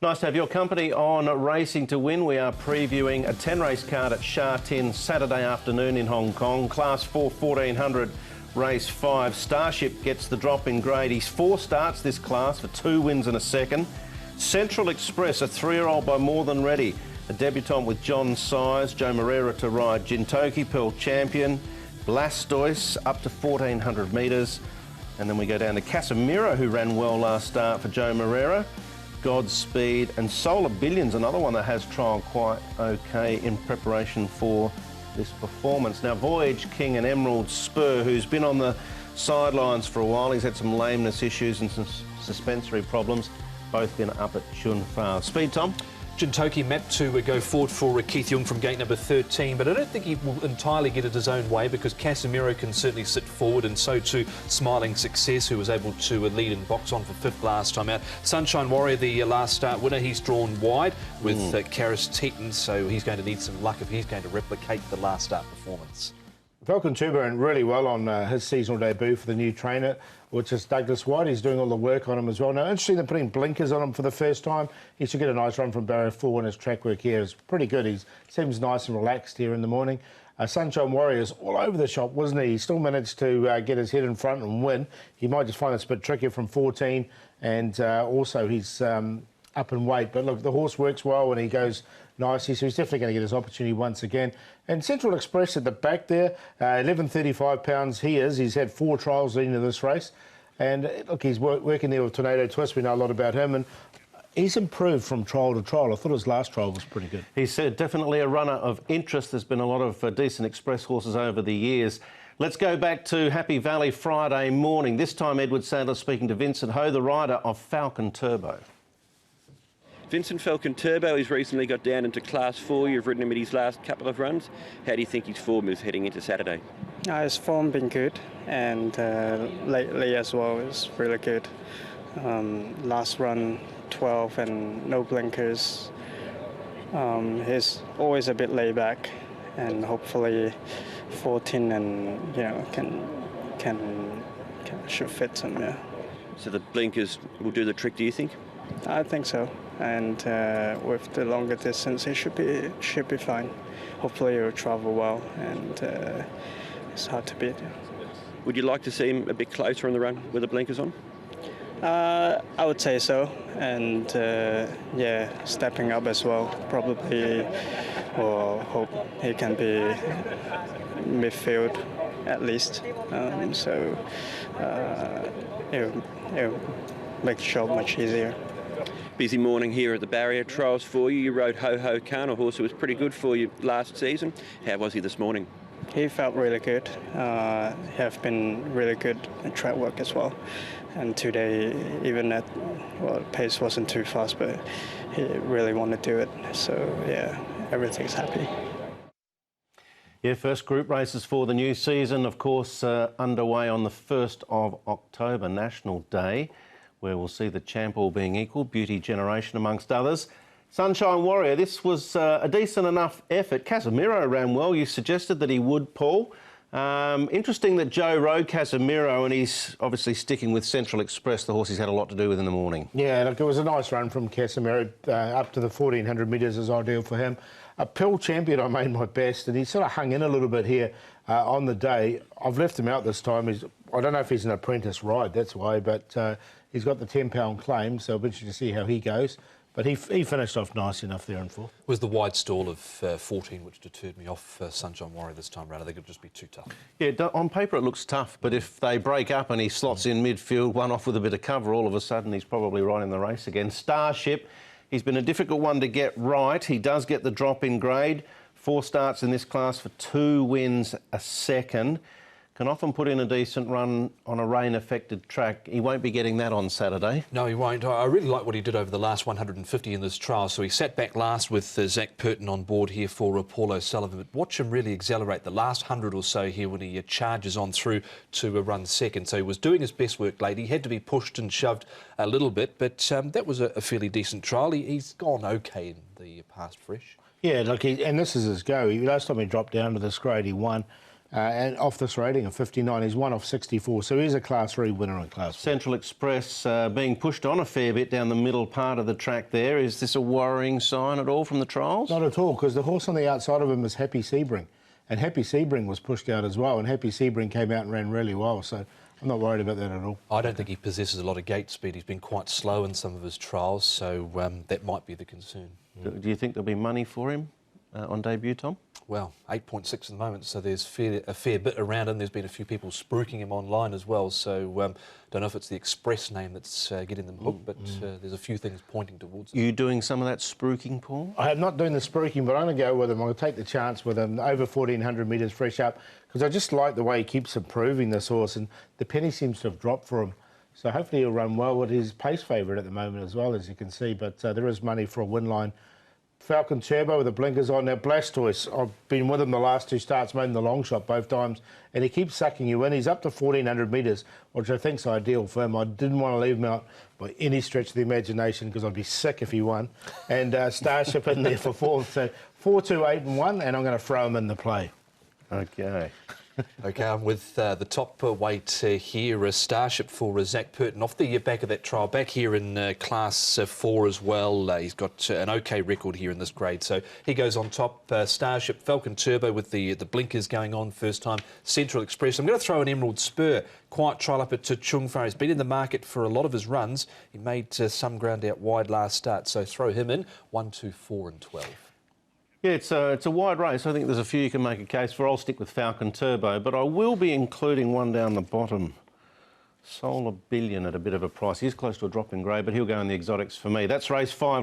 Nice to have your company on Racing to Win. We are previewing a 10-race card at Sha Tin Saturday afternoon in Hong Kong. Class 4, 1400, race 5. Starship gets the drop in grade. He's 4 starts this class for 2 wins and a second. Central Express, a 3-year-old by More Than Ready. A debutant with John Size, Joe Moreira to ride. Jintoki, Pearl Champion. Blastoise, up to 1400 metres. And then we go down to Casemiro, who ran well last start for Joe Moreira. Godspeed and Solar Billions, another one that has trialled quite okay in preparation for this performance. Now, Voyage King and Emerald Spur, who's been on the sidelines for a while. He's had some lameness issues and some suspensory problems. Both been up at Chun Fa. Speed, Tom? Jintoki meant to go forward for Keith Young from gate number 13, but I don't think he will entirely get it his own way because Casemiro can certainly sit forward, and so too Smiling Success, who was able to lead and box on for 5th last time out. Sunshine Warrior, the last start winner, he's drawn wide with Karis Teton, so he's going to need some luck if he's going to replicate the last start performance. Falcon Turbo ran really well on his seasonal debut for the new trainer, which is Douglas White. He's doing all the work on him as well. Now, interesting, they're putting blinkers on him for the first time. He should get a nice run from barrier 4, and his track work here is pretty good. He seems nice and relaxed here in the morning. Sunshine Warrior is all over the shop, wasn't he? He still managed to get his head in front and win. He might just find it's a bit trickier from 14, and also he's up in weight. But look, the horse works well when he goes nicely, so he's definitely going to get his opportunity once again. And Central Express at the back there, 11.35 pounds he is. He's had 4 trials leading to this race. And look, he's working there with Tornado Twist. We know a lot about him. And he's improved from trial to trial. I thought his last trial was pretty good. He's definitely a runner of interest. There's been a lot of decent express horses over the years. Let's go back to Happy Valley Friday morning. This time, Edward Sandler speaking to Vincent Ho, the rider of Falcon Turbo. Vincent, Falcon Turbo, he's recently got down into Class 4. You've ridden him at his last couple of runs. How do you think his form is heading into Saturday? His form been good, and lately as well is really good. Last run 12 and no blinkers. He's always a bit laid back, and hopefully 14 and can should fit him. Yeah. So the blinkers will do the trick, do you think? I think so, and with the longer distance, he should be fine. Hopefully, he'll travel well, and it's hard to beat. Would you like to see him a bit closer on the run with the blinkers on? I would say so, and yeah, stepping up as well. Probably, or hope he can be midfield at least. So it'll make the job much easier. Busy morning here at the barrier trials for you. You rode Ho Ho Khan, a horse who was pretty good for you last season. How was he this morning? He felt really good. He have been really good at track work as well. And today, even at, well, pace wasn't too fast, but he really wanted to do it. So yeah, everything's happy. Yeah, first group races for the new season, of course, underway on the 1st of October, National Day, where we'll see the champ all being equal, Beauty Generation amongst others. Sunshine Warrior, this was a decent enough effort. Casemiro ran well. You suggested that he would, Paul. Interesting that Joe rode Casemiro, and he's obviously sticking with Central Express, the horse he's had a lot to do with in the morning. Yeah, look, it was a nice run from Casemiro. Up to the 1400 metres is ideal for him. Pearl Champion, I made my best, and he sort of hung in a little bit here on the day. I've left him out this time. I don't know if he's an apprentice ride, that's why, but he's got the £10 claim, so it'll be interesting to see how he goes. But he finished off nice enough there in 4th. It was the wide stall of 14 which deterred me off Sunshine Warrior this time round. I think it'll just be too tough. Yeah, on paper it looks tough, but if they break up and he slots in midfield, one off with a bit of cover, all of a sudden he's probably right in the race again. Starship, he's been a difficult one to get right. He does get the drop in grade. 4 starts in this class for 2 wins a second. Can often put in a decent run on a rain-affected track. He won't be getting that on Saturday. No, he won't. I really like what he did over the last 150 in this trial. So he sat back last with Zach Purton on board here for Paul O'Sullivan. But watch him really accelerate the last 100 or so here when he charges on through to run second. So he was doing his best work late. He had to be pushed and shoved a little bit, but that was a fairly decent trial. He's gone okay in the past fresh. Yeah, look, and this is his go. Last time he dropped down to this grade, he won. and off this rating of 59, he's 1 off 64, so he's a Class 3 winner in Class 4. Central Express being pushed on a fair bit down the middle part of the track there. Is this a worrying sign at all from the trials? Not at all, because the horse on the outside of him is Happy Sebring, and Happy Sebring was pushed out as well, and Happy Sebring came out and ran really well, so I'm not worried about that at all. I don't think he possesses a lot of gate speed. He's been quite slow in some of his trials, so that might be the concern. Do you think there'll be money for him on debut, Tom? Well, 8.6 at the moment, so there's a fair bit around him. There's been a few people spruiking him online as well, so don't know if it's the Express name that's getting them hooked, but there's a few things pointing towards it. You doing some of that spruiking, Paul? I'm not doing the spruiking, but I'm going to go with him. I'm going to take the chance with him over 1,400 metres fresh up, because I just like the way he keeps improving, this horse, and the penny seems to have dropped for him. So hopefully he'll run well with his pace favourite at the moment as well, as you can see, but there is money for a win line. Falcon Turbo with the blinkers on. Now, Blastoise, I've been with him the last 2 starts, made him the long shot both times, and he keeps sucking you in. He's up to 1,400 metres, which I think's ideal for him. I didn't want to leave him out by any stretch of the imagination, because I'd be sick if he won. And Starship in there for 4th. So 4, 2, 8 and 1, and I'm going to throw him in the play. Okay. OK, I'm with the top weight here, Starship for Zach Purton. Off the back of that trial, back here in Class 4 as well. He's got an OK record here in this grade, so he goes on top. Starship, Falcon Turbo with the blinkers going on first time. Central Express. I'm going to throw an Emerald Spur. Quiet trial up at Chung Far. He's been in the market for a lot of his runs. He made some ground out wide last start, so throw him in. 1, 2, 4 and 12. Yeah, it's a wide race. I think there's a few you can make a case for. I'll stick with Falcon Turbo, but I will be including one down the bottom. Solar Billion at a bit of a price. He's close to a drop in grade, but he'll go in the exotics for me. That's race 5.